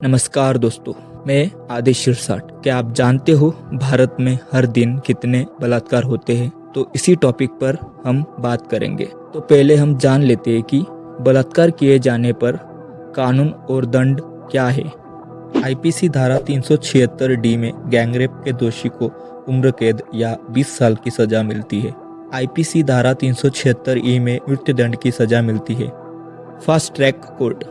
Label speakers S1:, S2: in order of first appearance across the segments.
S1: नमस्कार दोस्तों, मैं आदिश शिरसाट। क्या आप जानते हो भारत में हर दिन कितने बलात्कार होते हैं? तो इसी टॉपिक पर हम बात करेंगे। तो पहले हम जान लेते हैं कि बलात्कार किए जाने पर कानून और दंड क्या है। आईपीसी धारा 376 डी में गैंगरेप के दोषी को उम्र कैद या 20 साल की सजा मिलती है। आईपीसी धारा 376 ई में मृत्युदंड की सजा मिलती है। फास्ट ट्रैक कोर्ट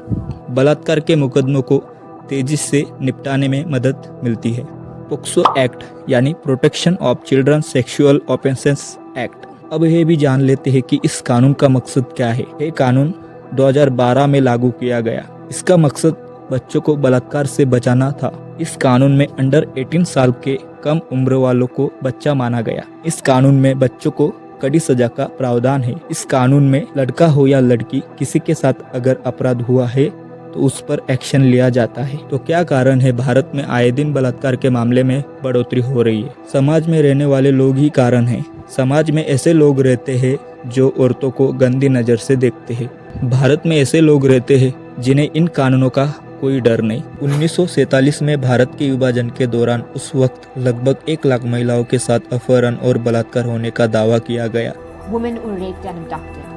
S1: बलात्कार के मुकदमों को तेजी से निपटाने में मदद मिलती है। पोक्सो एक्ट यानी protection of children sexual offences act. अब यह भी जान लेते हैं कि इस कानून का मकसद क्या है। यह कानून 2012 में लागू किया गया। इसका मकसद बच्चों को बलात्कार से बचाना था। इस कानून में अंडर 18 साल के कम उम्र वालों को बच्चा माना गया। इस कानून में बच्चों को कड़ी सजा का प्रावधान है। इस कानून में लड़का हो या लड़की किसी के साथ अगर अपराध हुआ है तो उस पर एक्शन लिया जाता है। तो क्या कारण है भारत में आए दिन बलात्कार के मामले में बढ़ोतरी हो रही है? समाज में रहने वाले लोग ही कारण हैं। समाज में ऐसे लोग रहते हैं जो औरतों को गंदी नजर से देखते हैं। भारत में ऐसे लोग रहते हैं जिन्हें इन कानूनों का कोई डर नहीं। 1947 में भारत के विभाजन के दौरान उस वक्त लगभग 1 लाख महिलाओं के साथ अपहरण और बलात्कार होने का दावा किया गया।
S2: Women were raped and abducted.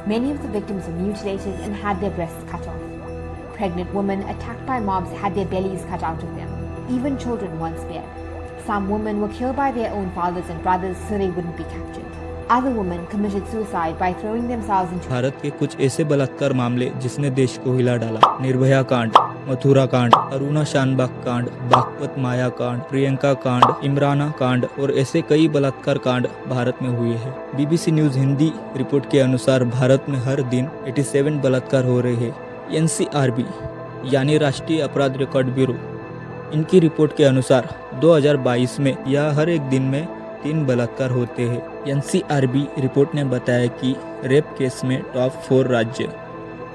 S2: Many of the victims were mutilated and had their breasts cut off. Pregnant women attacked by mobs had their bellies cut out of them. Even children weren't spared. Some women were killed by their own fathers and brothers so they wouldn't be captured. Other women committed suicide by throwing themselves into
S1: Bharat के कुछ ऐसे बलात्कार मामले जिसने देश को हिला डाला। निर्भया कांड, मथुरा कांड, अरुणा शानबाग कांड, बागपत माया कांड, प्रियंका कांड, इमराना कांड और ऐसे कई बलात्कार कांड भारत में हुए हैं। बीबीसी न्यूज हिंदी रिपोर्ट के अनुसार भारत में हर दिन 87 बलात्कार हो रहे हैं। एनसीआरबी यानी राष्ट्रीय अपराध रिकॉर्ड ब्यूरो, इनकी रिपोर्ट के अनुसार 2022 में यह हर एक दिन में 3 बलात्कार होते हैं। एनसीआरबी रिपोर्ट ने बताया कि रेप केस में टॉप 4 राज्य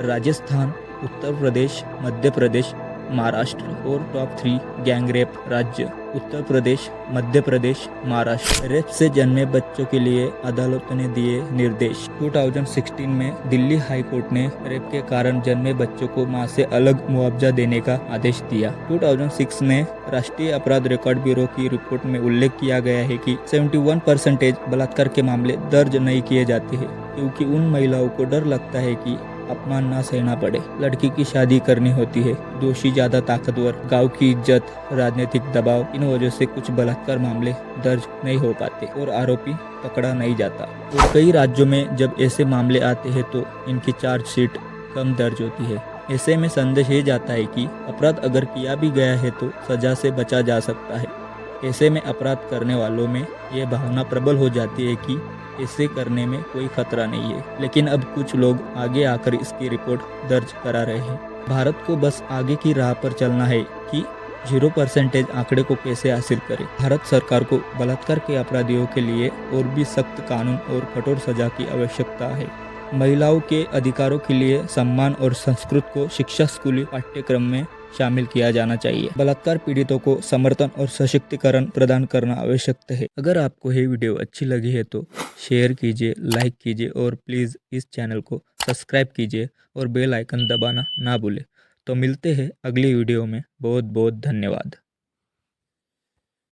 S1: राजस्थान, उत्तर प्रदेश, मध्य प्रदेश, महाराष्ट्र और टॉप 3 गैंग रेप राज्य उत्तर प्रदेश, मध्य प्रदेश, महाराष्ट्र। रेप से जन्मे बच्चों के लिए अदालत ने दिए निर्देश। 2016 में दिल्ली हाई कोर्ट ने रेप के कारण जन्मे बच्चों को मां से अलग मुआवजा देने का आदेश दिया। 2006 में राष्ट्रीय अपराध रिकॉर्ड ब्यूरो की रिपोर्ट में उल्लेख किया गया है कि 71% बलात्कार के मामले दर्ज नहीं किए जाते हैं क्योंकि उन महिलाओं को डर लगता है कि अपमान ना सहना पड़े। लड़की की शादी करनी होती है, दोषी ज्यादा ताकतवर, गांव की इज्जत, राजनीतिक दबाव, इन वजह से कुछ बलात्कार मामले दर्ज नहीं हो पाते और आरोपी पकड़ा नहीं जाता। और कई राज्यों में जब ऐसे मामले आते हैं तो इनकी चार्जशीट कम दर्ज होती है। ऐसे में संदेश ये जाता है कि अपराध अगर किया भी गया है तो सजा से बचा जा सकता है। ऐसे में अपराध करने वालों में ये भावना प्रबल हो जाती है कि ऐसे करने में कोई खतरा नहीं है। लेकिन अब कुछ लोग आगे आकर इसकी रिपोर्ट दर्ज करा रहे हैं। भारत को बस आगे की राह पर चलना है कि 0% आंकड़े को कैसे हासिल करें। भारत सरकार को बलात्कार के अपराधियों के लिए और भी सख्त कानून और कठोर सजा की आवश्यकता है। महिलाओं के अधिकारों के लिए सम्मान और संस्कृत को शिक्षा स्कूली पाठ्यक्रम में शामिल किया जाना चाहिए। बलात्कार पीड़ितों को समर्थन और सशक्तिकरण प्रदान करना आवश्यक है। अगर आपको ये वीडियो अच्छी लगी है तो शेयर कीजिए, लाइक कीजिए और प्लीज़ इस चैनल को सब्सक्राइब कीजिए और बेल आइकन दबाना ना भूलें। तो मिलते हैं अगली वीडियो में। बहुत बहुत धन्यवाद।